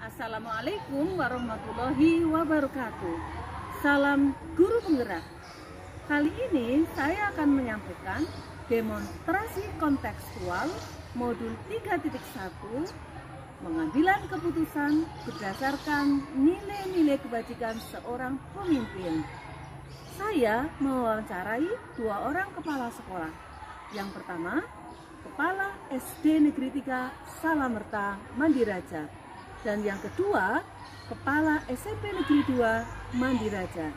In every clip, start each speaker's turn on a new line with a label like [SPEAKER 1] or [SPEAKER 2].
[SPEAKER 1] Assalamualaikum warahmatullahi wabarakatuh. Salam guru penggerak. Kali ini saya akan menyampaikan demonstrasi kontekstual modul 3.1 pengambilan keputusan berdasarkan nilai-nilai kebajikan seorang pemimpin. Saya mewawancarai dua orang kepala sekolah. Yang pertama, Kepala SD Negeri 3 Salamerta Mandiraja, dan yang kedua, Kepala SMP Negeri 2 Mandiraja.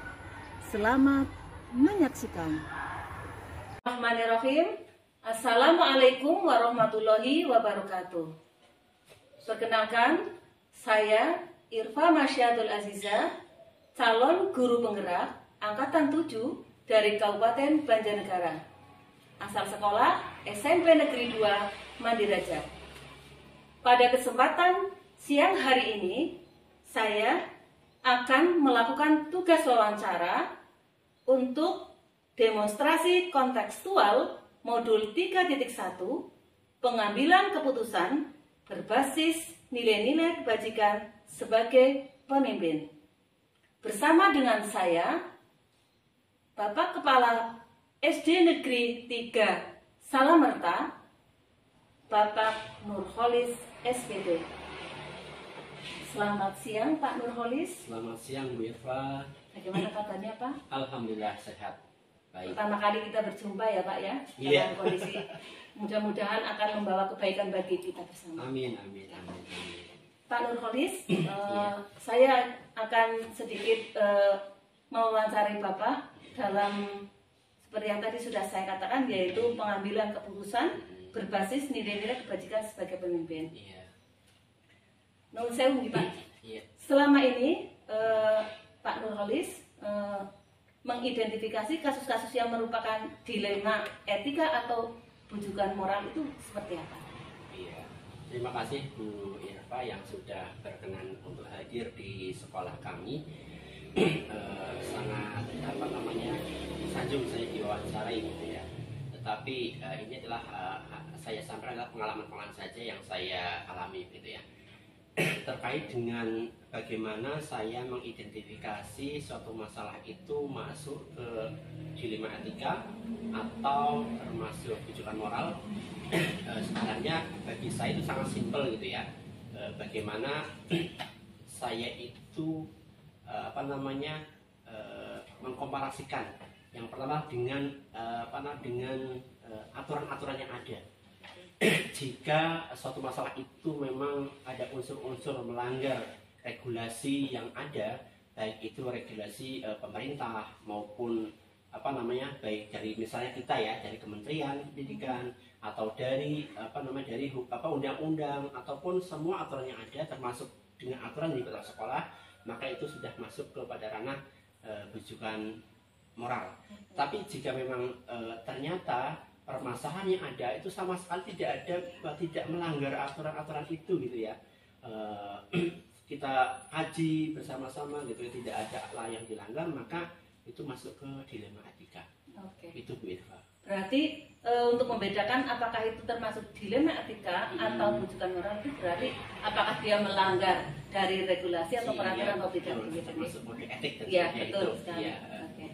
[SPEAKER 1] Selamat menyaksikan. Bismillahirrahmanirrahim. Assalamualaikum warahmatullahi wabarakatuh. Perkenalkan, saya Irfa Masyatul Aziza, calon guru penggerak Angkatan 7 dari Kabupaten Banjarnegara. Asal sekolah SMP Negeri 2 Mandiraja. Pada kesempatan siang hari ini, saya akan melakukan tugas wawancara untuk demonstrasi kontekstual modul 3.1 pengambilan keputusan berbasis nilai-nilai kebajikan sebagai pemimpin. Bersama dengan saya, Bapak Kepala SD Negeri 3 Salamerta, Bapak Nurholis SPD. Selamat siang Pak Nurholis.
[SPEAKER 2] Selamat siang Bu Irfa.
[SPEAKER 1] Bagaimana kabarnya Pak?
[SPEAKER 2] Alhamdulillah sehat. Baik.
[SPEAKER 1] Pertama kali kita berjumpa ya Pak ya. Dalam kondisi mudah-mudahan akan membawa kebaikan bagi kita bersama.
[SPEAKER 2] Amin, amin, amin, amin.
[SPEAKER 1] Pak Nurholis, saya akan sedikit mewawancari Bapak dalam seperti yang tadi sudah saya katakan, yaitu pengambilan keputusan berbasis nilai-nilai kebajikan sebagai pemimpin.
[SPEAKER 2] Iya.
[SPEAKER 1] Nuhun sewu Pak.
[SPEAKER 2] Iya.
[SPEAKER 1] Selama ini Pak Nurholis mengidentifikasi kasus-kasus yang merupakan dilema etika atau bujukan moral itu seperti apa?
[SPEAKER 2] Iya. Terima kasih Bu Irfa yang sudah berkenan untuk hadir di sekolah kami. Sangat sanjung saya diwawancarai gitu ya. Tetapi ini adalah saya sampaikan adalah pengalaman-pengalaman saja yang saya alami gitu ya. Terkait dengan bagaimana saya mengidentifikasi suatu masalah itu masuk ke dilema etika atau termasuk bujukan moral. Sebenarnya bagi saya itu sangat simpel gitu ya. Bagaimana saya itu mengkomparasikan yang pertama dengan aturan-aturan yang ada. Jika suatu masalah itu memang ada unsur-unsur melanggar regulasi yang ada, baik itu regulasi pemerintah maupun baik dari misalnya kita ya, dari Kementerian Pendidikan atau dari dari undang-undang ataupun semua aturan yang ada termasuk dengan aturan di kota sekolah, maka itu sudah masuk kepada ranah bujukan moral. Tapi jika memang ternyata permasalahan yang ada itu sama sekali tidak melanggar aturan-aturan itu gitu ya, kita kaji bersama-sama gitu, tidak ada yang dilanggar, maka itu masuk ke dilema etika.
[SPEAKER 1] Oke.
[SPEAKER 2] Itu Bu Irfa.
[SPEAKER 1] Berarti untuk membedakan apakah itu termasuk dilema etika atau bujukan moral, itu berarti apakah dia melanggar dari regulasi atau peraturan atau tidak?
[SPEAKER 2] Termasuk kode etik.
[SPEAKER 1] Ya betul sekali.
[SPEAKER 2] Ya.
[SPEAKER 1] Oke.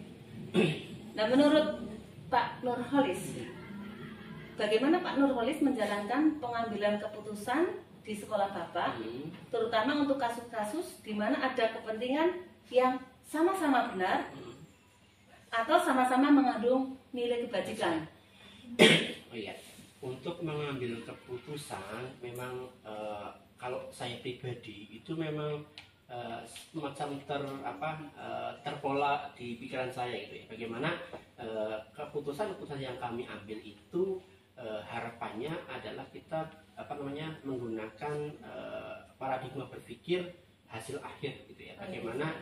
[SPEAKER 1] Nah, menurut Pak Nurholis, bagaimana Pak Nurholis menjalankan pengambilan keputusan di sekolah Bapak, terutama untuk kasus-kasus di mana ada kepentingan yang sama-sama benar atau sama-sama mengandung nilai kebajikan?
[SPEAKER 2] Oh iya, untuk mengambil keputusan memang kalau saya pribadi itu memang semacam terpola di pikiran saya gitu ya. Bagaimana keputusan-keputusan yang kami ambil itu harapannya adalah kita menggunakan paradigma berpikir hasil akhir gitu ya. Bagaimana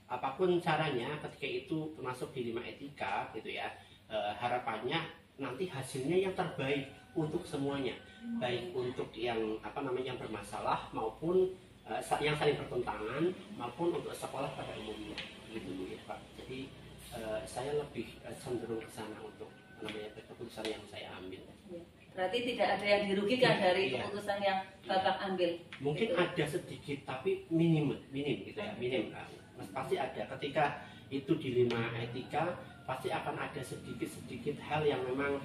[SPEAKER 2] apapun caranya ketika itu termasuk dilema etika gitu ya, harapannya nanti hasilnya yang terbaik untuk semuanya, baik untuk yang yang bermasalah maupun yang saling bertentangan maupun untuk sekolah pada umumnya gitu ya Pak. Jadi saya lebih cenderung ke sana untuk keputusan yang saya ambil.
[SPEAKER 1] Berarti tidak ada yang dirugikan dari
[SPEAKER 2] Iya.
[SPEAKER 1] keputusan yang Bapak ambil.
[SPEAKER 2] Mungkin
[SPEAKER 1] Gitu.
[SPEAKER 2] ada sedikit tapi minim gitu ya, minim. Pasti ada ketika itu dilema etika, pasti akan ada sedikit hal yang memang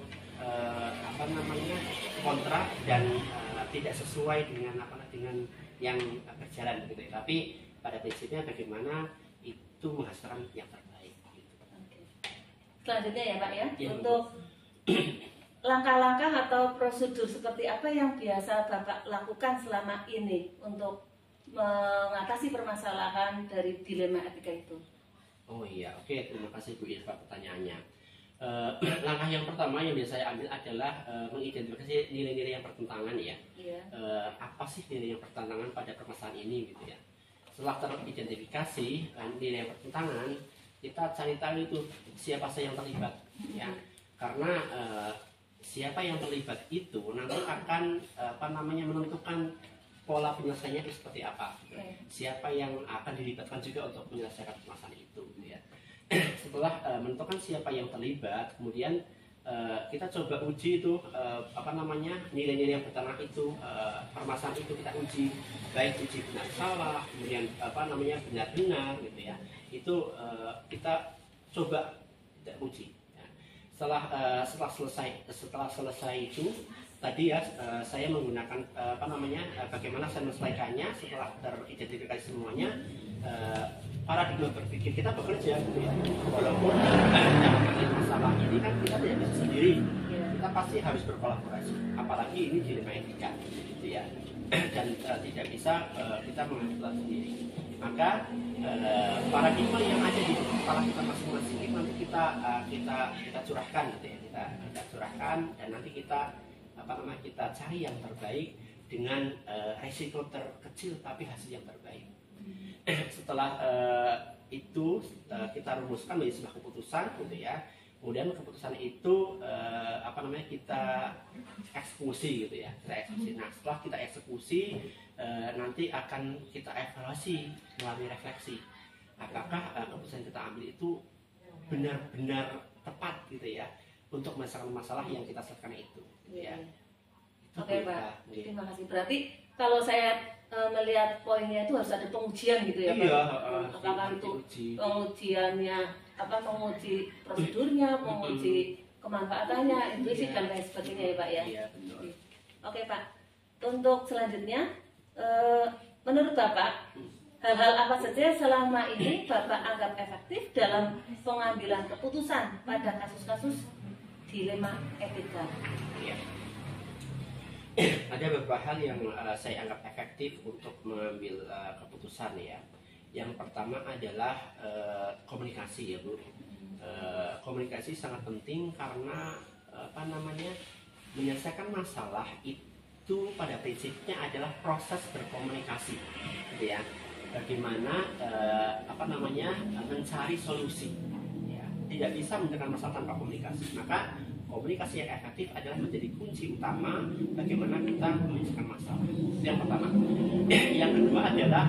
[SPEAKER 2] apa namanya kontra dan tidak sesuai dengan dengan yang berjalan gitu ya. Tapi pada prinsipnya bagaimana itu menghasilkan yang terbaik gitu.
[SPEAKER 1] Oke. Selanjutnya ya Pak ya,
[SPEAKER 2] Iya,
[SPEAKER 1] untuk langkah-langkah atau prosedur seperti apa yang biasa Bapak lakukan selama ini untuk mengatasi permasalahan dari dilema etika itu?
[SPEAKER 2] Oh iya, oke, terima kasih Bu Irfa pertanyaannya. Langkah yang pertama yang biasa saya ambil adalah mengidentifikasi nilai-nilai yang bertentangan ya.
[SPEAKER 1] Iya.
[SPEAKER 2] Apa sih nilai yang bertentangan pada permasalahan ini gitu ya. Setelah teridentifikasi nilai yang bertentangan, kita cari tahu itu siapa saja yang terlibat ya. Karena siapa yang terlibat itu nanti akan apa namanya menentukan pola penyelesaiannya itu seperti apa.
[SPEAKER 1] Oke.
[SPEAKER 2] Siapa yang akan dilibatkan juga untuk menyelesaikan permasalahan itu gitu ya. Setelah menentukan siapa yang terlibat, kemudian kita coba uji itu apa namanya nilai-nilai yang bertentangan itu, permasalahan itu kita uji, baik uji benar salah, kemudian apa namanya benar-benar gitu ya. Itu kita coba kita uji. Ya. Setelah selesai itu tadi ya saya menggunakan apa namanya bagaimana saya menyelesaikannya setelah teridentifikasi semuanya. Paradigma berpikir kita bekerja gitu ya. Walaupun dalam masalah ini kan kita tidak bisa sendiri, kita pasti harus berkolaborasi. Apalagi ini dilema etika gitu ya. Dan tidak bisa kita mengambil sendiri. Maka paradigma yang ada di kepala kita masing-masing itu nanti kita curahkan gitu ya. Kita curahkan dan nanti kita apa namanya kita cari yang terbaik dengan resiko terkecil tapi hasil yang terbaik. Setelah itu kita rumuskan menjadi sebuah keputusan gitu ya. Kemudian keputusan itu apa namanya kita eksekusi gitu ya. Kita eksekusi. Nah, setelah kita eksekusi nanti akan kita evaluasi melalui refleksi. Apakah keputusan yang kita ambil itu benar-benar tepat gitu ya untuk masalah-masalah yang kita selesaikan itu gitu ya.
[SPEAKER 1] Oke Pak, terima kasih. Berarti kalau saya melihat poinnya itu harus ada pengujian gitu ya Pak?
[SPEAKER 2] Iya,
[SPEAKER 1] apakah itu pengujiannya, apa menguji prosedurnya, menguji kemanfaatannya, intuisi dan lain sebagainya ya Pak ya?
[SPEAKER 2] Iya, betul.
[SPEAKER 1] Oke Pak, untuk selanjutnya menurut Bapak hal-hal apa saja selama ini Bapak anggap efektif dalam pengambilan keputusan pada kasus-kasus dilema etika?
[SPEAKER 2] Iya. Ada beberapa hal yang saya anggap efektif untuk mengambil keputusan ya. Yang pertama adalah komunikasi ya Bu. Komunikasi sangat penting karena apa namanya menyelesaikan masalah itu pada prinsipnya adalah proses berkomunikasi, gitu ya. Bagaimana apa namanya mencari solusi. Ya. Tidak bisa menyelesaikan masalah tanpa komunikasi. Maka komunikasi yang efektif adalah menjadi kunci utama bagaimana kita menyelesaikan masalah. Itu yang pertama. Yang kedua adalah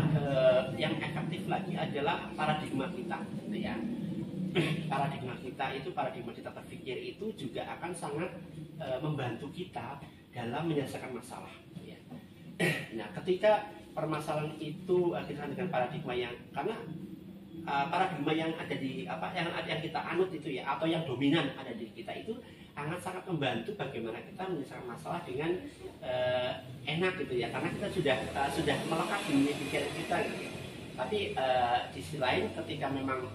[SPEAKER 2] yang efektif lagi adalah paradigma kita, gitu ya. Paradigma kita berpikir itu juga akan sangat membantu kita dalam menyelesaikan masalah. Ya. Nah, ketika permasalahan itu kita dengan paradigma yang karena paradigma yang ada di yang kita anut itu ya atau yang dominan ada di kita itu sangat membantu bagaimana kita menyelesaikan masalah dengan enak gitu ya karena kita sudah melekat di pikiran kita gitu. Tapi di sisi lain ketika memang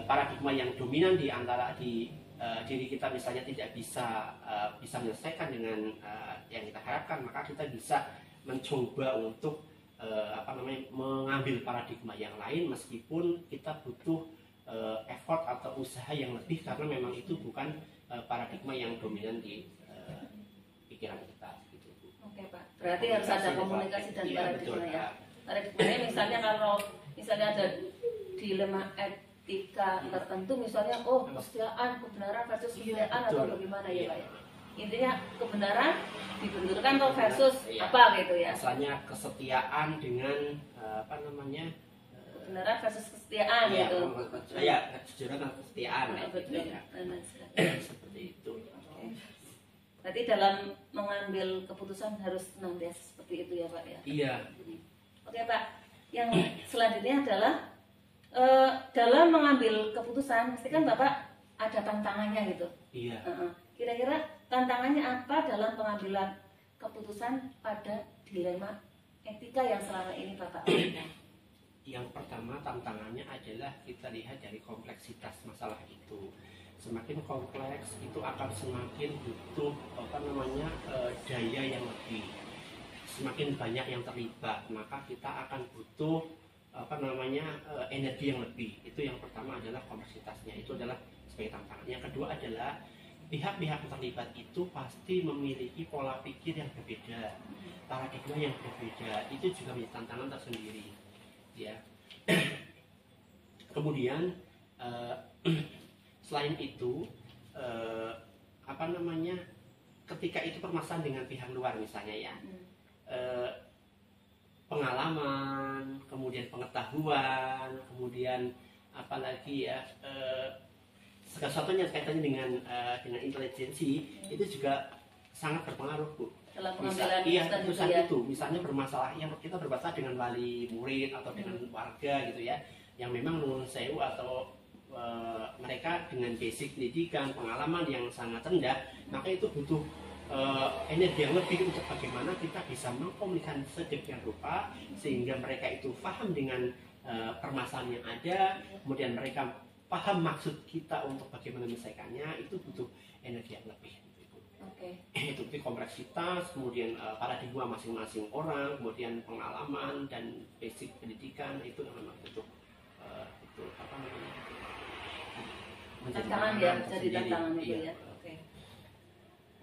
[SPEAKER 2] paradigma yang dominan di antara diri kita misalnya tidak bisa menyelesaikan dengan yang kita harapkan, maka kita bisa mencoba untuk mengambil paradigma yang lain meskipun kita butuh effort atau usaha yang lebih karena memang itu bukan paradigma yang dominan di pikiran kita gitu.
[SPEAKER 1] Oke Pak, berarti harus ada komunikasi dan
[SPEAKER 2] iya,
[SPEAKER 1] paradigma
[SPEAKER 2] betul,
[SPEAKER 1] ya. Paradigmanya misalnya kalau misalnya ada dilema etika tertentu misalnya kesetiaan, kebenaran versus kesetiaan atau bagaimana ya Pak ya. Intinya kebenaran dibenturkan tuh versus apa gitu ya.
[SPEAKER 2] Misalnya kesetiaan dengan
[SPEAKER 1] kebenaran versus kesetiaan gitu.
[SPEAKER 2] Ya, kejujuran dan kesetiaan
[SPEAKER 1] Betul.
[SPEAKER 2] gitu ya.
[SPEAKER 1] Benar.
[SPEAKER 2] Seperti itu.
[SPEAKER 1] Oke. Berarti dalam mengambil keputusan harus senantiasa seperti itu ya Pak ya?
[SPEAKER 2] Iya.
[SPEAKER 1] Oke Pak, yang selanjutnya adalah dalam mengambil keputusan, mesti kan Bapak ada tantangannya gitu.
[SPEAKER 2] Iya.
[SPEAKER 1] Kira-kira tantangannya apa dalam pengambilan keputusan pada dilema etika yang selama ini Bapak alami?
[SPEAKER 2] Yang pertama tantangannya adalah kita lihat dari kompleksitas masalah itu. Semakin kompleks itu akan semakin butuh daya yang lebih. Semakin banyak yang terlibat, maka kita akan butuh energi yang lebih. Itu yang pertama adalah kompleksitasnya. Itu adalah sebagai tantangan. Yang kedua adalah pihak-pihak yang terlibat itu pasti memiliki pola pikir yang berbeda, paradigma yang berbeda. Itu juga menjadi tantangan tersendiri. Ya. Kemudian selain itu ketika itu permasalahan dengan pihak luar misalnya ya, pengalaman, kemudian pengetahuan, kemudian apalagi ya segala sesuatunya kaitannya dengan intelijensi itu juga sangat berpengaruh Bu.
[SPEAKER 1] Dalam pengambilan
[SPEAKER 2] keputusan itu misalnya bermasalah yang kita bermasalah dengan wali murid atau dengan warga gitu ya, yang memang nuwun sewu atau mereka dengan basic pendidikan, pengalaman yang sangat rendah, maka itu butuh energi yang lebih untuk bagaimana kita bisa mengkomunikasikan sedemikian rupa sehingga mereka itu paham dengan permasalahan yang ada, kemudian mereka paham maksud kita untuk bagaimana menyelesaikannya, itu butuh energi yang lebih. Itu kompleksitas, kemudian paradigma masing-masing orang, kemudian pengalaman dan basic pendidikan itu memang butuh
[SPEAKER 1] tantangan ya, jadi tantangan itu ya.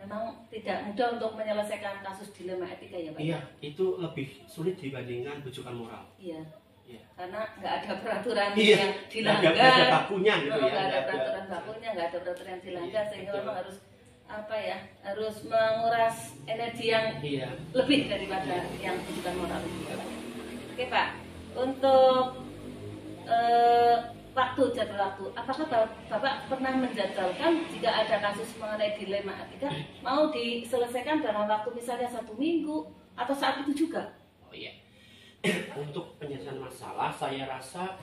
[SPEAKER 1] Memang tidak mudah untuk menyelesaikan kasus dilema etika ya Pak?
[SPEAKER 2] Iya, itu lebih sulit dibandingkan bujukan moral.
[SPEAKER 1] Iya. Karena nggak ada peraturan yang dilanggar.
[SPEAKER 2] Nggak ada bakunya gitu ya.
[SPEAKER 1] Nggak ada peraturan bakunya, nggak ada peraturan yang dilanggar, sehingga memang harus menguras energi yang lebih daripada yang bujukan moral. Oke Pak, untuk jadwal waktu, apakah Bapak pernah menjadwalkan jika ada kasus mengenai dilema etika mau diselesaikan dalam waktu misalnya 1 minggu atau saat itu juga?
[SPEAKER 2] Oh iya. Untuk penyelesaian masalah, saya rasa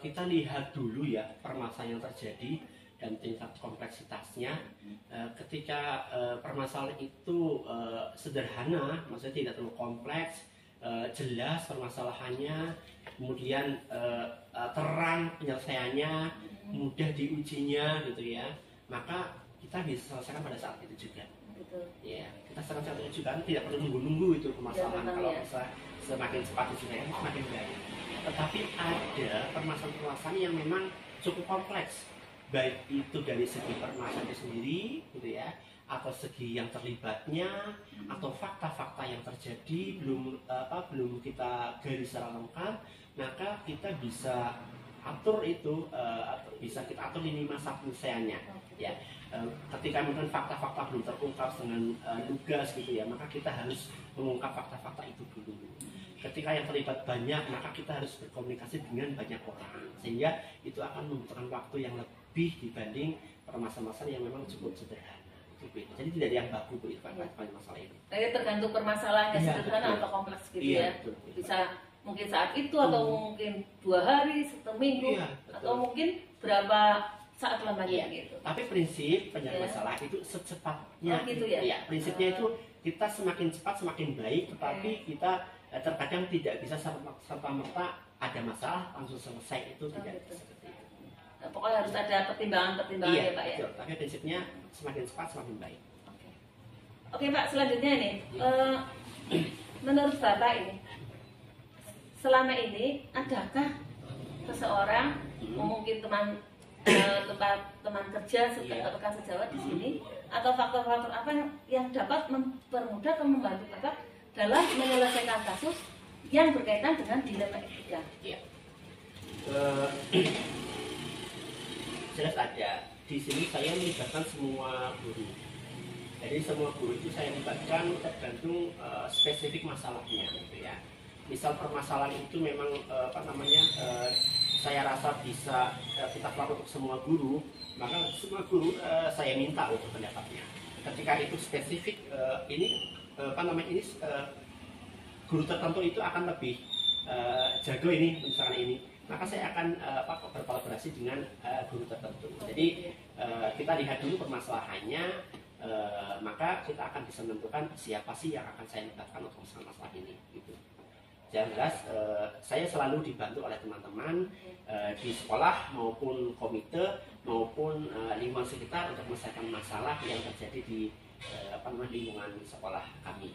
[SPEAKER 2] kita lihat dulu ya permasalahan yang terjadi dan tingkat kompleksitasnya. Ketika permasalahan itu sederhana, maksudnya tidak terlalu kompleks, jelas permasalahannya, kemudian terang penyelesaiannya, mudah diujinya gitu ya, maka kita bisa selesaikan pada saat itu juga.
[SPEAKER 1] Betul.
[SPEAKER 2] Ya, kita selesaikan itu juga, tidak perlu nunggu-nunggu itu permasalahan. Kalau bisa semakin cepat diselesaikan semakin baik. Tetapi ada permasalahan-permasalahan yang memang cukup kompleks, baik itu dari segi permasalahan itu sendiri gitu ya, atau segi yang terlibatnya, atau fakta-fakta yang terjadi belum kita garis secara lengkap, maka kita bisa atur itu, bisa kita atur lini masa penyelesaiannya. Ya, ketika mungkin fakta-fakta belum terungkap dengan lugas gitu ya, maka kita harus mengungkap fakta-fakta itu dulu. Ketika yang terlibat banyak, maka kita harus berkomunikasi dengan banyak orang, sehingga itu akan membutuhkan waktu yang lebih dibanding permasalahan yang memang cukup sederhana. Jadi tidak ada yang baku Bu masalah ini.
[SPEAKER 1] Jadi tergantung permasalahannya sederhana atau kompleks gitu ya.
[SPEAKER 2] Betul.
[SPEAKER 1] Bisa mungkin saat itu atau mungkin 2 hari, 1 minggu, atau mungkin berapa saat lamanya gitu.
[SPEAKER 2] Tapi prinsip penyelesaian masalah itu secepatnya.
[SPEAKER 1] Gitu ya.
[SPEAKER 2] Ya, prinsipnya itu kita semakin cepat semakin baik, tetapi kita terkadang tidak bisa serta-merta ada masalah langsung selesai, itu tidak bisa.
[SPEAKER 1] Pokoknya harus ada pertimbangan-pertimbangan ya Pak ya.
[SPEAKER 2] Betul. Tapi prinsipnya semakin cepat semakin baik.
[SPEAKER 1] Oke Pak, selanjutnya nih, menurut Bapak ini, selama ini adakah seseorang, mungkin teman kerja rekan sejawat di sini, atau faktor-faktor apa yang dapat mempermudah atau membantu Bapak dalam menyelesaikan kasus yang berkaitan dengan dilema etika?
[SPEAKER 2] Jelas ada. Di sini saya melibatkan semua guru. Jadi semua guru itu saya libatkan tergantung spesifik masalahnya, gitu ya. Misal permasalahan itu memang saya rasa bisa kita lakukan untuk semua guru, maka semua guru saya minta untuk pendapatnya. ketika itu spesifik guru tertentu itu akan lebih jago ini misalkan ini, maka saya akan berkolaborasi dengan guru tertentu. Jadi kita lihat dulu permasalahannya, maka kita akan bisa menentukan siapa sih yang akan saya libatkan untuk masalah ini gitu. Yang jelas saya selalu dibantu oleh teman-teman di sekolah maupun komite maupun lingkungan sekitar untuk menyelesaikan masalah yang terjadi di lingkungan sekolah kami.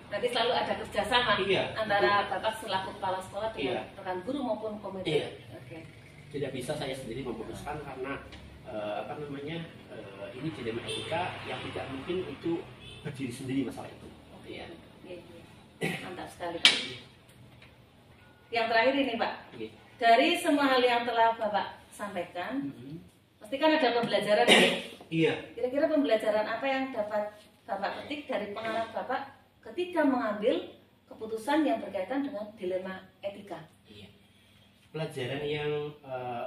[SPEAKER 1] Berarti selalu ada kerjasama antara
[SPEAKER 2] betul.
[SPEAKER 1] Bapak selaku kepala sekolah dengan rekan guru maupun komite.
[SPEAKER 2] Oke. Tidak bisa saya sendiri memutuskan karena ini dilema etika yang tidak mungkin itu berdiri sendiri masalah itu. Iya.
[SPEAKER 1] Mantap sekali Pak. Yang terakhir ini Pak, dari semua hal yang telah Bapak sampaikan, pasti kan ada pembelajaran ini.
[SPEAKER 2] Iya.
[SPEAKER 1] Kira-kira pembelajaran apa yang dapat Bapak petik dari pengalaman Bapak ketika mengambil keputusan yang berkaitan dengan dilema etika?
[SPEAKER 2] Iya. Pelajaran yang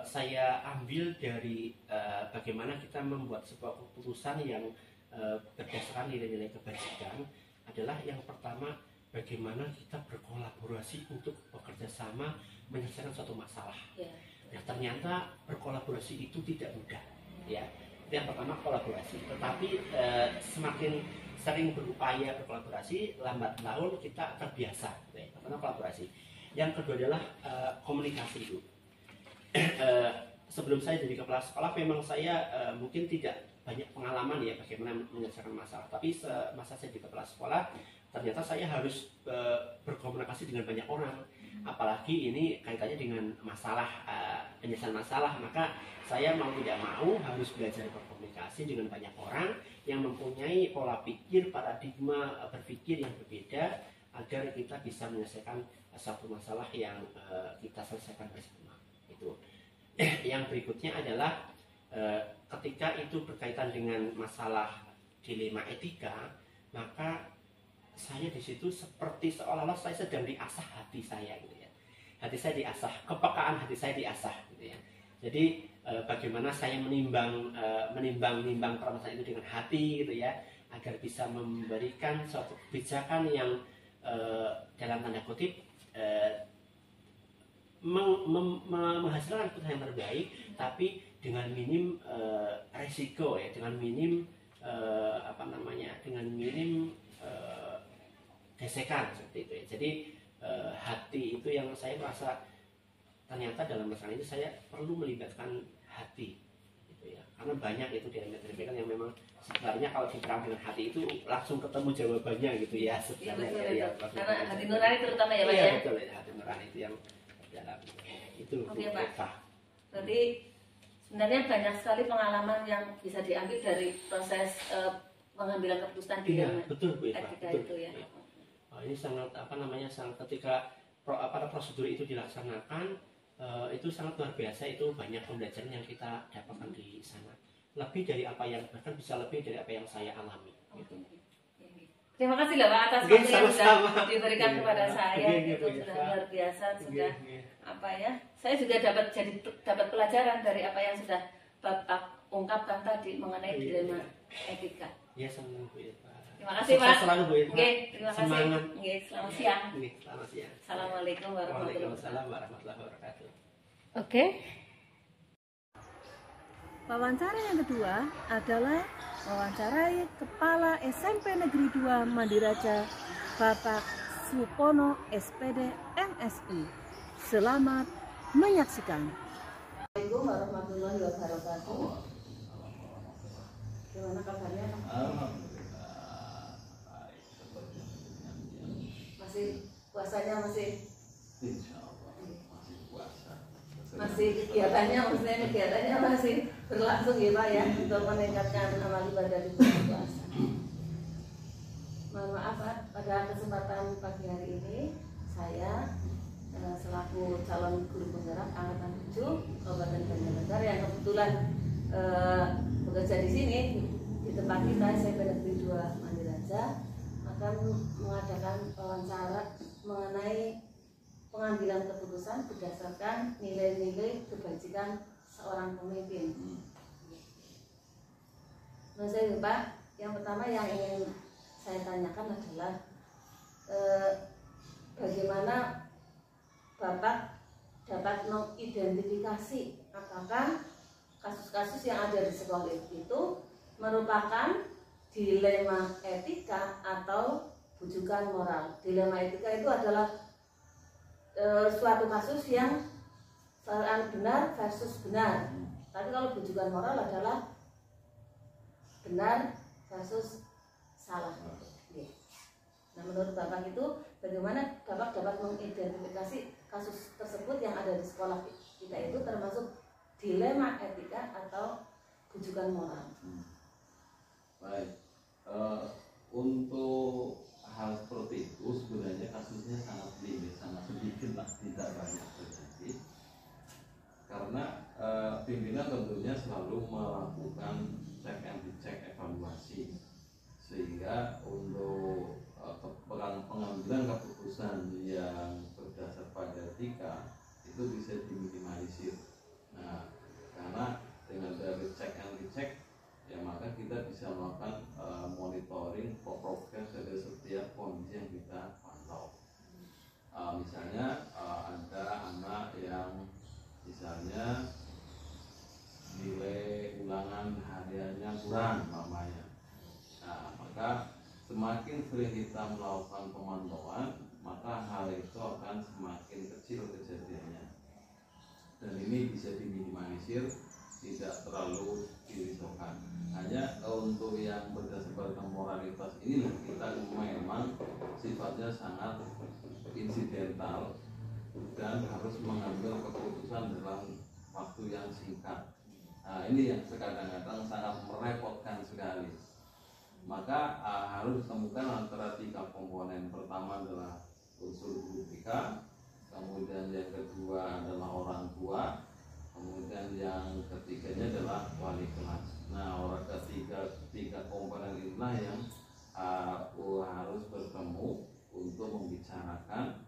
[SPEAKER 2] saya ambil dari bagaimana kita membuat sebuah keputusan yang berdasarkan nilai-nilai kebajikan adalah yang pertama, bagaimana kita berkolaborasi untuk bekerja sama menyelesaikan suatu masalah. Ya, ternyata berkolaborasi itu tidak mudah. Ya, yang pertama kolaborasi. Tetapi semakin sering berupaya berkolaborasi, lambat laun kita terbiasa. Karena kolaborasi. Yang kedua adalah komunikasi itu. Sebelum saya jadi kepala sekolah, memang saya mungkin tidak banyak pengalaman ya bagaimana menyelesaikan masalah. Tapi semasa saya jadi kepala sekolah, ternyata saya harus berkomunikasi dengan banyak orang. Apalagi ini kaitannya dengan masalah, penyelesaian masalah, maka saya mau tidak mau harus belajar berkomunikasi dengan banyak orang yang mempunyai pola pikir, paradigma berpikir yang berbeda agar kita bisa menyelesaikan satu masalah yang kita selesaikan bersama. Itu. Yang berikutnya adalah ketika itu berkaitan dengan masalah dilema etika, maka saya di situ seperti seolah-olah saya sedang diasah hati saya gitu ya. Hati saya diasah, kepekaan hati saya diasah gitu ya. Jadi bagaimana saya menimbang permasalahan itu dengan hati gitu ya, agar bisa memberikan suatu kebijakan yang dalam tanda kutip menghasilkan keputusan yang terbaik, tapi dengan minim resiko ya, dengan minim dengan minim gesekan seperti itu ya. Jadi hati itu yang saya merasa ternyata dalam masalah ini saya perlu melibatkan hati gitu ya, karena banyak itu dialami yang memang sebenarnya kalau diterang dengan hati itu langsung ketemu jawabannya gitu ya.
[SPEAKER 1] Iya betul ya. Karena hati nurani terutama ya Pak ya.
[SPEAKER 2] Iya betul ya, hati nurani itu yang dalam itu.
[SPEAKER 1] Oke Pak. Berarti sebenarnya banyak sekali pengalaman yang bisa diambil dari proses pengambilan keputusan di
[SPEAKER 2] betul Bu Eva,
[SPEAKER 1] etika
[SPEAKER 2] betul.
[SPEAKER 1] itu ya.
[SPEAKER 2] Ini sangat sangat ketika prosedur itu dilaksanakan itu sangat luar biasa, itu banyak pembelajaran yang kita dapatkan di sana. Lebih dari apa yang, bahkan bisa lebih dari apa yang saya alami. Gitu.
[SPEAKER 1] Terima kasih loh Pak atas waktu yang sudah diberikan kepada saya. Itu sudah luar biasa, sudah saya juga dapat pelajaran dari apa yang sudah Bapak ungkapkan tadi mengenai dilema etika.
[SPEAKER 2] Ya, senang Bu Eva.
[SPEAKER 1] Terima kasih Pak.
[SPEAKER 2] Selalu Bu Eva.
[SPEAKER 1] Terima kasih. Selamat siang.
[SPEAKER 2] Selamat siang.
[SPEAKER 1] Assalamualaikum warahmatullahi
[SPEAKER 2] wabarakatuh.
[SPEAKER 1] Oke. Wawancara yang kedua adalah wawancarai Kepala SMP Negeri 2 Mandiraja, Bapak Supono SPD MSI. Selamat menyaksikan. Assalamualaikum warahmatullahi wabarakatuh. Gimana kabarnya? Masih puasanya masih? Masih kegiatannya masih berlangsung ya Pak ya, untuk meningkatkan amal ibadah di bulan puasa. Mohon maaf Pak, pada kesempatan pagi hari ini saya selaku calon guru penggerak angkatan 7 Kabupaten Banjarnegara yang kebetulan bekerja di sini di tempat kita SMP Negeri 2 Mandiraja akan mengadakan wawancara mengenai pengambilan keputusan berdasarkan nilai-nilai kebajikan seorang pemimpin. Nah saya Pak, yang pertama yang ingin saya tanyakan adalah bagaimana Bapak dapat mengidentifikasi apakah kasus-kasus yang ada di sekolah itu merupakan dilema etika atau bujukan moral. Dilema etika itu adalah suatu kasus yang benar versus benar. Tapi kalau bujukan moral adalah benar versus salah. Nah, menurut Bapak itu bagaimana Bapak dapat mengidentifikasi kasus tersebut yang ada di sekolah kita itu termasuk dilema etika atau bujukan moral?
[SPEAKER 3] Baik, untuk hal seperti itu sebenarnya kasusnya sangat sedikit lah, tidak banyak terjadi. Karena pimpinan tentunya selalu melakukan cek and recheck, evaluasi, sehingga untuk pengambilan keputusan yang berdasar pada etika itu bisa diminimalisir. Nah, karena dengan dari cek and recheck, ya maka kita bisa melakukan monitoring progres dari setiap kondisi yang kita pantau. Misalnya ada anak yang misalnya nilai ulangan hariannya kurang namanya. Nah, maka semakin sering kita melakukan pemantauan, maka hal itu akan semakin kecil kejadiannya. Dan ini bisa diminimalisir, tidak terlalu dirisaukan. Hanya untuk yang berdasarkan moralitas ini kita memang sifatnya sangat insidental dan harus mengambil keputusan dalam waktu yang singkat. Nah, ini yang kadang-kadang sangat merepotkan sekali. Maka harus ditemukan antara 3 komponen. Pertama adalah unsur guru BK, kemudian yang kedua adalah orang tua, kemudian yang ketiganya adalah wali kelas. Nah, orang tiga komponen inilah yang harus bertemu untuk membicarakan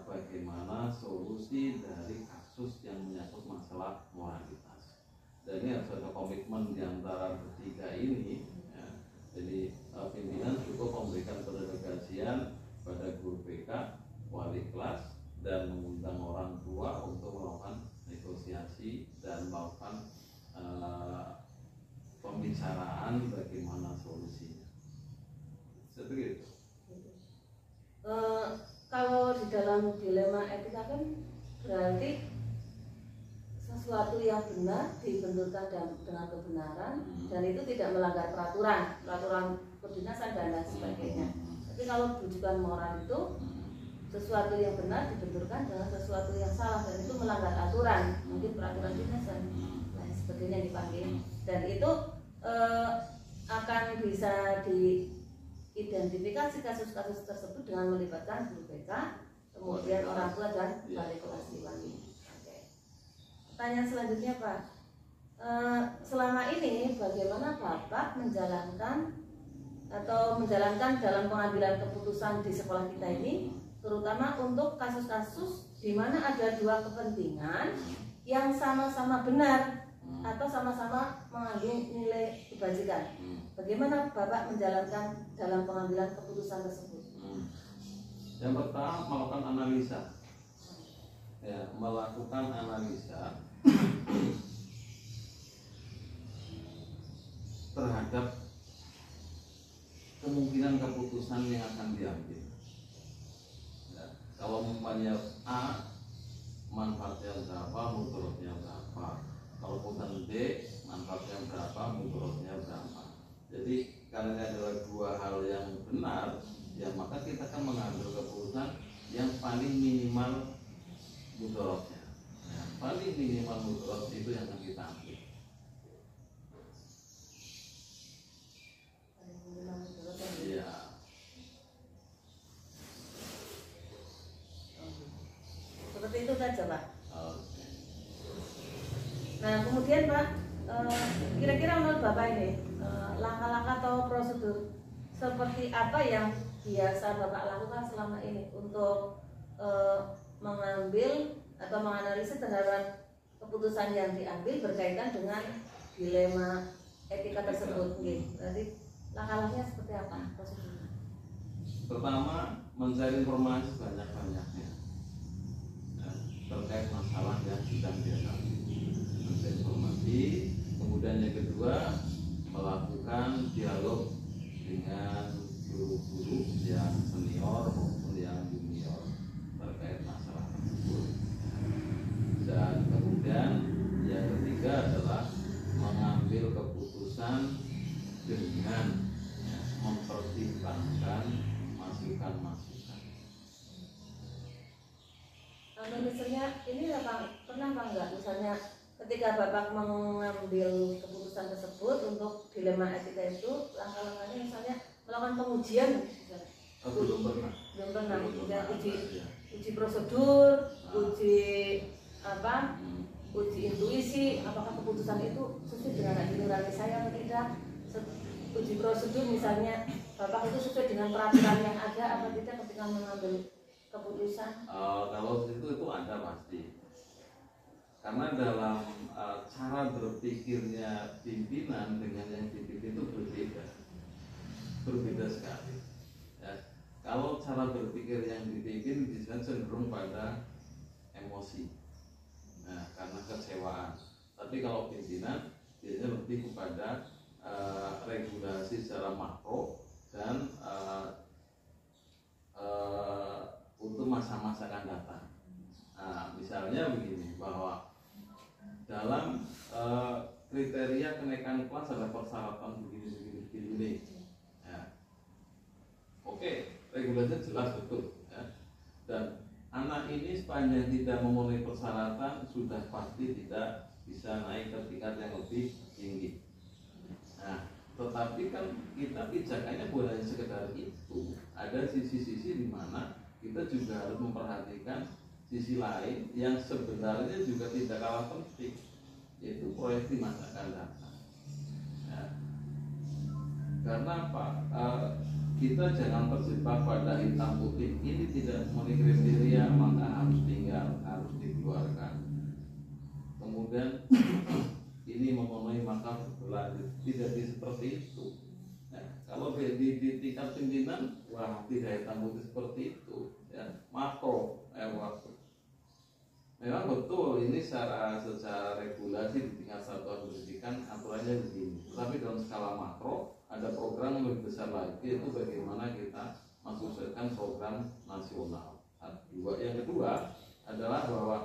[SPEAKER 3] bagaimana solusi dari kasus yang menyangkut masalah moralitas. Dan ini harus ada komitmen di antara ketiga ini. Ya. Jadi pimpinan cukup memberikan pendelegasian pada guru BK, wali kelas, dan mengundang orang tua untuk melakukan negosiasi dan melakukan pembicaraan bagaimana solusinya. Seperti itu.
[SPEAKER 1] Kalau di dalam dilema etika kan berarti sesuatu yang benar dibenturkan dengan kebenaran dan itu tidak melanggar peraturan kedinasan dan lain sebagainya. Tapi kalau bujukan moral itu sesuatu yang benar dibenturkan dengan sesuatu yang salah dan itu melanggar aturan, mungkin peraturan dinas dan lain sebagainya dipanggil, dan itu akan bisa diidentifikasi kasus-kasus tersebut dengan melibatkan guru BK, kemudian orang tua dan wali kelas diwali. Pertanyaan selanjutnya Pak, selama ini bagaimana Bapak menjalankan dalam pengambilan keputusan di sekolah kita ini, terutama untuk kasus-kasus di mana ada 2 kepentingan yang sama-sama benar atau sama-sama mengandung nilai kebajikan. Bagaimana Bapak menjalankan dalam pengambilan keputusan tersebut?
[SPEAKER 3] Yang pertama, melakukan analisa. Ya, melakukan analisa terhadap kemungkinan keputusan yang akan diambil. Ya, kalau umpamanya A, manfaatnya berapa, mudaratnya berapa. Kalau keputusan B, manfaatnya berapa, mudaratnya berapa. Jadi karena adalah 2 hal yang benar, ya maka kita akan mengambil keputusan yang paling minimal mudaratnya. Ya, paling minimal mudarat itu yang akan kita ambil. Iya.
[SPEAKER 1] Seperti itu saja Pak.
[SPEAKER 3] Oke.
[SPEAKER 1] Nah kemudian Pak, kira-kira menurut Bapak ini langkah-langkah atau prosedur seperti apa yang biasa Bapak lakukan selama ini untuk mengambil atau menganalisis terhadap keputusan yang diambil berkaitan dengan dilema etika tersebut. Nggih. Berarti langkah-langkahnya seperti apa prosedurnya?
[SPEAKER 3] Pertama, mencari informasi banyak-banyaknya ya, terkait masalah yang sedang dihadapi. Mencari informasi, kemudian yang kedua melakukan dialog dengan guru-guru yang senior maupun yang junior terkait masalah tersebut. Dan kemudian yang ketiga adalah mengambil keputusan dengan ya, mempertimbangkan masukan-masukan.
[SPEAKER 1] Misalnya ini pernah apa enggak misalnya ketika Bapak mengambil keputusan tersebut untuk dilema etika itu langkah-langkahnya misalnya melakukan pengujian misalnya.
[SPEAKER 3] Belum pernah.
[SPEAKER 1] Belum pernah. Kemudian
[SPEAKER 3] Ya.
[SPEAKER 1] uji prosedur, uji apa? Uji intuisi, apakah keputusan itu sesuai dengan hati nurani saya atau tidak. Uji prosedur misalnya Bapak itu sesuai dengan peraturan yang ada apa tidak ketika mengambil keputusan.
[SPEAKER 3] Kalau itu ada pasti. Karena dalam cara berpikirnya pimpinan dengan yang dipimpin itu berbeda sekali. Ya. Kalau cara berpikir yang dipimpin bisa cenderung pada emosi, nah, karena kecewaan. Tapi kalau pimpinan biasanya lebih kepada regulasi secara makro dan untuk masa-masa akan datang. Nah, misalnya begini, bahwa dalam kriteria kenaikan kelas ada persyaratan begini. Ya. Oke, regulasinya jelas betul. Ya. Dan anak ini sepanjang tidak memenuhi persyaratan sudah pasti tidak bisa naik ke tingkat yang lebih tinggi. Nah, tetapi kan kita pijakannya bukan hanya sekedar itu. Ada sisi-sisi di mana kita juga harus memperhatikan sisi lain yang sebenarnya juga tidak kalah penting, yaitu proyeksi masa akan datang. Ya. Karena apa? Kita jangan terjebak pada hitam putih. Ini tidak memenuhi kriteria maka harus tinggal, harus dikeluarkan. Kemudian ini memenuhi maka berlanjut. Tidak seperti itu. Nah, kalau di tingkat pimpinan, wah tidak hitam putih seperti itu. Ya, makro, waktu. Memang betul ini secara regulasi di tingkat satuan pendidikan aturannya begini. Tetapi dalam skala makro ada program yang lebih besar lagi, yaitu bagaimana kita mensukseskan program nasional. Yang kedua adalah bahwa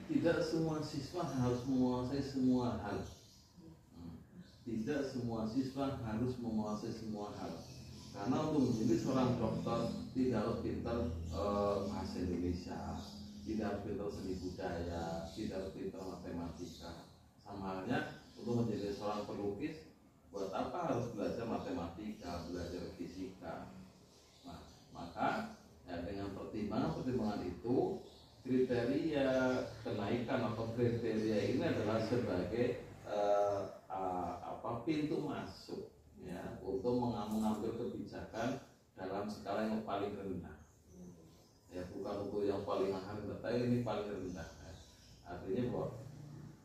[SPEAKER 3] tidak semua siswa harus menguasai semua hal. Tidak semua siswa harus menguasai semua hal. Karena untuk menjadi seorang dokter tidak harus pintar bahasa Indonesia, tidak harus pintar seni budaya, tidak harus pintar matematika. Sama halnya untuk menjadi seorang pelukis, buat apa harus belajar matematika, belajar fisika? Nah, maka ya, dengan pertimbangan itu kriteria kenaikan atau kriteria ini adalah sebagai pintu masuk ya untuk mengambil kebijakan dalam skala yang paling rendah. Ya, bukan untuk yang paling rendah, tapi ini paling rendah. Ya. Artinya bahwa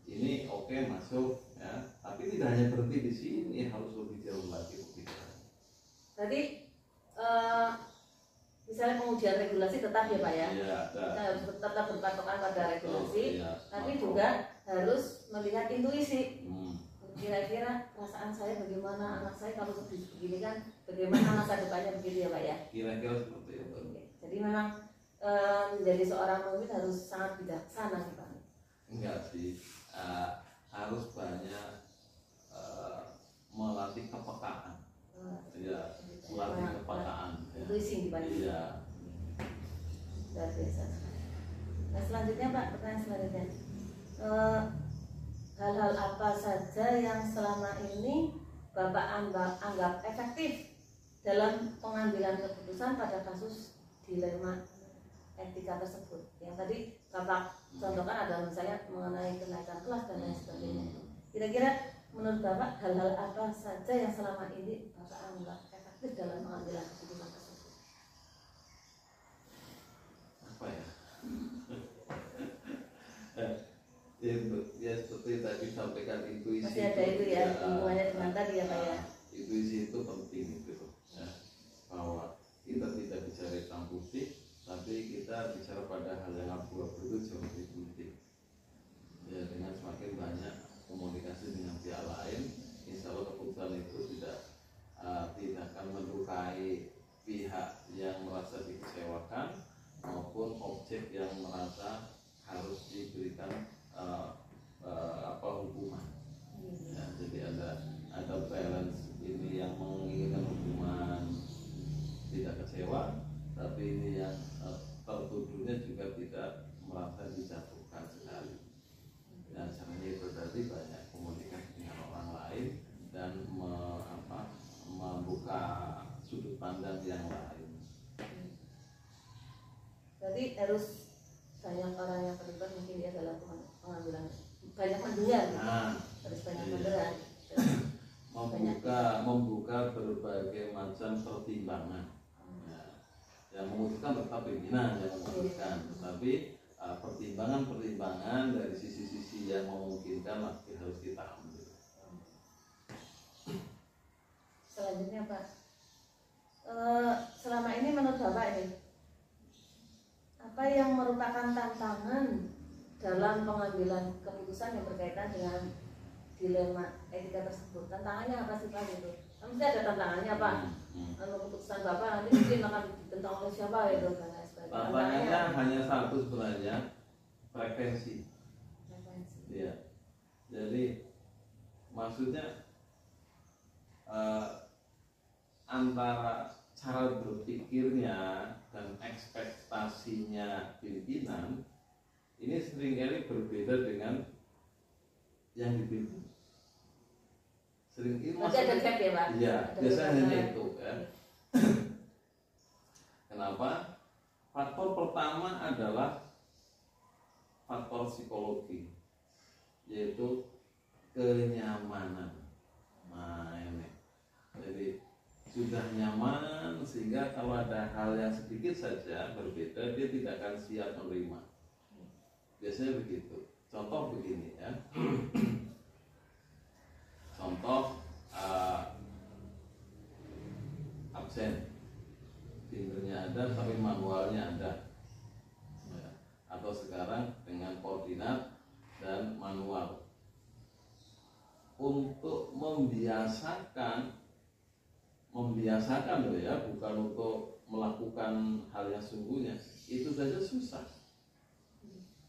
[SPEAKER 3] ini oke masuk ya, tapi tidak hanya berhenti di sini, harus lebih jauh lagi.
[SPEAKER 1] Berarti misalnya pengujian regulasi tetap ya Pak ya?
[SPEAKER 3] Iya,
[SPEAKER 1] kita harus tetap berpatokan pada regulasi,
[SPEAKER 3] iya,
[SPEAKER 1] tapi juga harus melihat intuisi. Kira-kira perasaan saya bagaimana, anak saya kalau begini kan, bagaimana masa depannya begitu ya Pak ya?
[SPEAKER 3] Kira-kira seperti itu.
[SPEAKER 1] Jadi memang menjadi seorang pemimpin harus sangat bijaksana sih Pak.
[SPEAKER 3] Enggak sih, harus banyak melatih kepekaan. Ya, melatih kepekaan.
[SPEAKER 1] Intuisi dibanding.
[SPEAKER 3] Iya.
[SPEAKER 1] Luar biasa. Nah selanjutnya Pak, pertanyaan selanjutnya. Hal-hal apa saja yang selama ini Bapak anggap efektif dalam pengambilan keputusan pada kasus dilema etika tersebut? Yang tadi Bapak contohkan adalah misalnya mengenai kenaikan kelas dan lain sebagainya. Kira-kira menurut Bapak hal-hal apa saja yang selama ini Bapak anggap efektif dalam pengambilan keputusan tersebut?
[SPEAKER 3] Apa ya? Ya seperti tadi sampaikan intuisi.
[SPEAKER 1] Masih ada
[SPEAKER 3] kita bicara pada hal yang abu-abu itu jauh lebih penting. Ya, dengan semakin banyak komunikasi dengan pihak lain, insya Allah keputusan itu tidak akan melukai pihak yang merasa dikecewakan maupun objek yang merasa harus diberikan hukuman. Ya, jadi ada balance, ini yang menginginkan hukuman tidak kecewa, tapi ini yang tertuduhnya juga tidak merasa dijatuhkan sekali. Dan caranya itu tadi banyak komunikasi dengan orang lain dan membuka sudut pandang yang lain.
[SPEAKER 1] Jadi harus banyak orang yang terlibat mungkin ya dalam pengambilan, banyak mendengar, harus banyak mendengar,
[SPEAKER 3] membuka berbagai macam pertimbangan. Yang memutuskan tetap pimpinan yang memutuskan, tetapi pertimbangan-pertimbangan dari sisi-sisi yang memungkinkan masih harus kita ambil.
[SPEAKER 1] Selanjutnya Pak, selama ini menurut Bapak ini apa yang merupakan tantangan dalam pengambilan keputusan yang berkaitan dengan dilema etika tersebut? Tantangannya apa sih Pak itu? Mesti ada tantangannya Pak. Keputusan Bapak nanti mungkin akan ditentang oleh siapa itu dan lain sebagainya.
[SPEAKER 3] Tantangannya hanya satu sebenarnya, frekuensi. Ya, jadi maksudnya antara cara berpikirnya dan ekspektasinya pimpinan ini seringkali berbeda dengan yang dipimpin. Sering ini
[SPEAKER 1] masih ada gap ya Pak?
[SPEAKER 3] Iya, biasanya itu ya. Kenapa? Faktor pertama adalah faktor psikologi, yaitu kenyamanan. Nah ini, jadi sudah nyaman sehingga kalau ada hal yang sedikit saja berbeda dia tidak akan siap menerima. Biasanya begitu. Contoh begini ya. Contoh absen, pinternya ada tapi manualnya ada, ya. Atau sekarang dengan koordinat dan manual. Untuk membiasakan loh ya, bukan untuk melakukan hal yang sungguhnya, itu saja susah.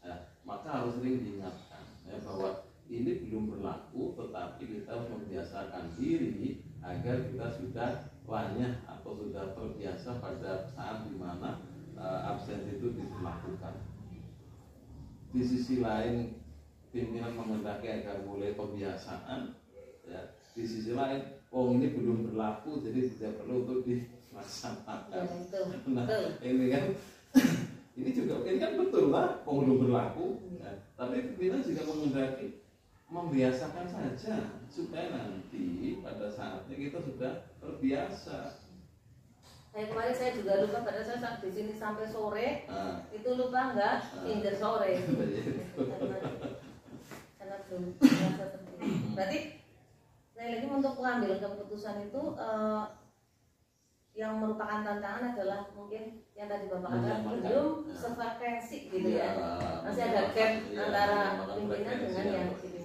[SPEAKER 3] Ya, maka harus sering diingatkan ya, bahwa ini belum berlaku, tetapi kita harus membiasakan diri agar kita sudah lanyah atau sudah terbiasa pada saat dimana absen itu diberlakukan. Di sisi lain, pimpinan menghendaki agar mulai pembiasaan, ya. Di sisi lain, ini belum berlaku, jadi tidak perlu untuk dilaksanakan. Nah, ini kan, ini kan betul lah, belum berlaku. Ya. Tapi pimpinan juga menghendaki membiasakan saja supaya nanti pada saatnya kita sudah terbiasa.
[SPEAKER 1] Kemarin saya juga lupa, pada saat di sini sampai sore itu lupa nggak hingga sore karena belum biasa seperti itu. Berarti lagi untuk pengambilan keputusan itu yang merupakan tantangan adalah mungkin yang tadi Bapak katakan belum sefrekuensi gitu ya. Masih ada gap antara pimpinan dengan yang dipimpin.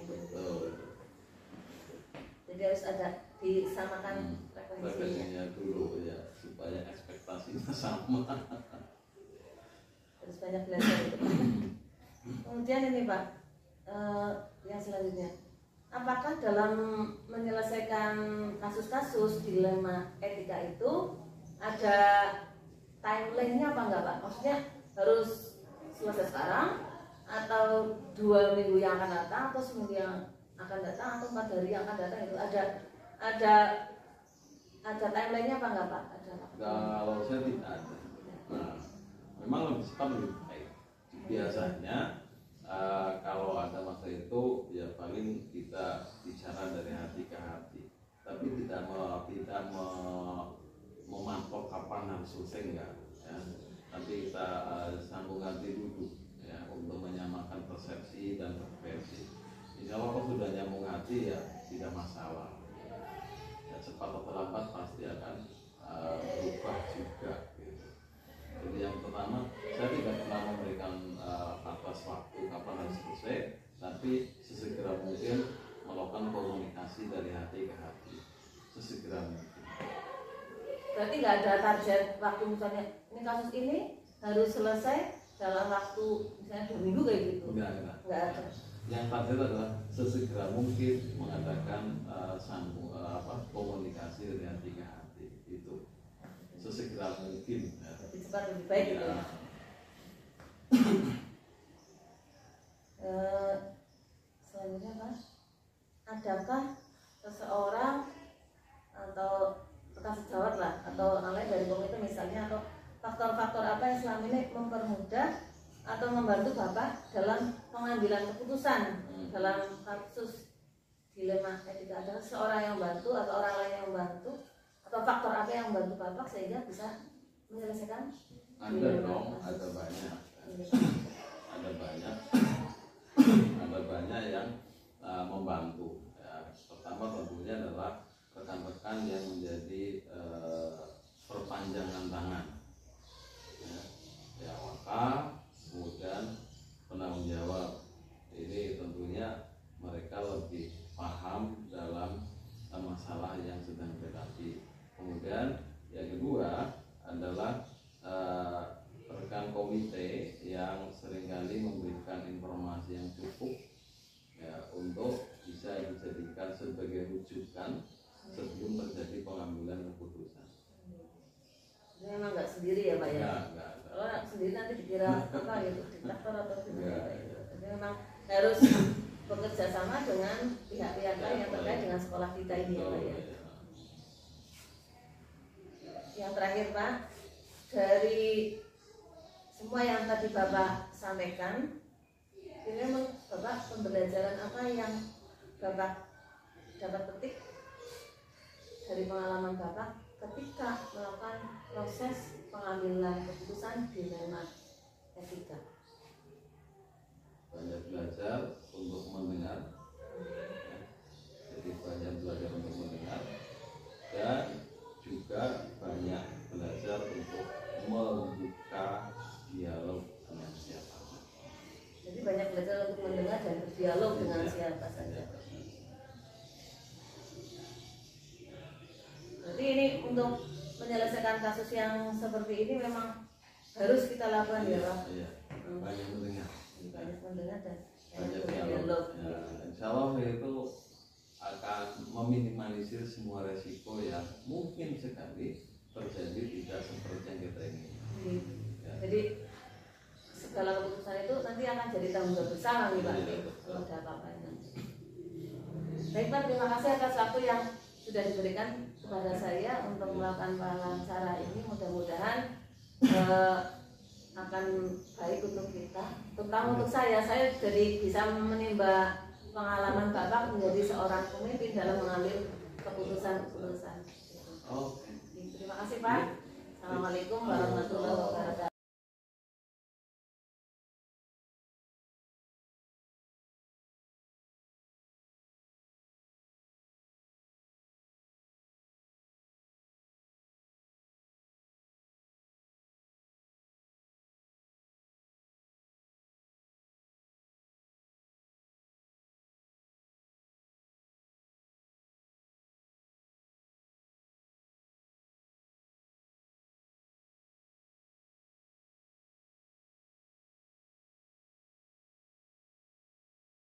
[SPEAKER 1] Jadi harus ada disamakan
[SPEAKER 3] frekuensinya dulu ya, supaya ekspektasinya sama.
[SPEAKER 1] Harus banyak belajar itu Pak. Kemudian ini Pak, yang selanjutnya, apakah dalam menyelesaikan kasus-kasus dilema etika itu ada timeline-nya apa enggak Pak? Maksudnya harus selesai sekarang atau 2 minggu yang akan datang atau seminggu yang akan datang atau 4 hari yang akan datang, itu ada timeline-nya apa enggak Pak? Ada Pak?
[SPEAKER 3] Kalau saya tidak ada. Nah, memang lebih cepat lebih baik. Biasanya kalau ada masa itu ya paling kita bicara dari hati ke hati, tapi tidak mematok kapan harus selesai enggak ya. Nanti kita sambung hati dulu ya, untuk menyamakan persepsi dan frekuensi. Insya Allah kalau sudah nyambung hati ya tidak masalah ya, cepat atau lambat pasti akan berubah juga gitu. Jadi yang pertama, saya tidak waktu kapan harus selesai, tapi sesegera mungkin melakukan komunikasi dari hati ke hati, sesegera mungkin.
[SPEAKER 1] Berarti nggak ada target waktu, misalnya ini kasus ini harus selesai dalam waktu misalnya 2 minggu kayak gitu.
[SPEAKER 3] Enggak.
[SPEAKER 1] Nggak ada.
[SPEAKER 3] Yang target adalah sesegera mungkin mengadakan komunikasi dari hati ke hati, itu sesegera mungkin.
[SPEAKER 1] Lebih cepat lebih baik gitu.
[SPEAKER 3] Ya.
[SPEAKER 1] Selanjutnya Pak, adakah seseorang atau bekas sejawat lah atau orang lain dari komite misalnya, atau faktor-faktor apa yang selama ini mempermudah atau membantu Bapak dalam pengambilan keputusan dalam kasus dilema etika? Ada seorang yang bantu atau orang lain yang bantu, atau faktor apa yang membantu Bapak sehingga bisa menyelesaikan?
[SPEAKER 3] Ada dong, ada banyak yang membantu. Ya, pertama tentunya adalah rekan-rekan yang menjadi perpanjangan tangan, ya wakaf, kemudian penanggung jawab. Ini tentunya mereka lebih paham dalam masalah yang sedang dihadapi. Kemudian yang kedua adalah rekan komite yang seringkali memberikan informasi yang cukup ya, untuk bisa dijadikan sebagai rujukan sebelum terjadi pengambilan keputusan.
[SPEAKER 1] Ini memang nggak sendiri ya Pak ya?
[SPEAKER 3] Enggak.
[SPEAKER 1] Kalau sendiri nanti dikira apa gitu, diktator atau gimana?
[SPEAKER 3] Enggak.
[SPEAKER 1] Jadi memang harus bekerja sama dengan pihak-pihak lain yang terkait dengan sekolah kita ini ya Pak ya. Yang terakhir Pak, dari semua yang tadi Bapak sampaikan, ini memang Bapak pembelajaran apa yang Bapak dapat petik dari pengalaman Bapak ketika melakukan proses pengambilan keputusan dilema etika?
[SPEAKER 3] Banyak belajar untuk mendengar, jadi banyak belajar untuk mendengar, dan juga banyak belajar untuk membuka dialog dengan siapa.
[SPEAKER 1] Jadi banyak belajar untuk mendengar dan berdialog dengan siapa saja. Berarti ini untuk menyelesaikan kasus yang seperti ini memang harus kita lakukan ya Pak.
[SPEAKER 3] Iya. Banyak mendengar.
[SPEAKER 1] Banyak mendengar dan
[SPEAKER 3] Banyak
[SPEAKER 1] berdialog.
[SPEAKER 3] dialog. Ya, insya Allah itu akan meminimalisir semua resiko yang mungkin sekali terjadi tidak seperti yang kita inginkan. Ya.
[SPEAKER 1] Jadi segala keputusan itu nanti akan jadi tanggung jawab bersama nih Pak.
[SPEAKER 3] Iya,
[SPEAKER 1] Kalau ada apa-apa nanti. Baik Pak, terima kasih atas waktu yang sudah diberikan kepada saya untuk melakukan wawancara ini. Mudah-mudahan akan baik untuk kita, terutama untuk saya jadi bisa menimba pengalaman Bapak menjadi seorang pemimpin dalam mengambil keputusan-keputusan.
[SPEAKER 3] Oke.
[SPEAKER 1] Terima kasih Pak. Assalamualaikum warahmatullahi wabarakatuh.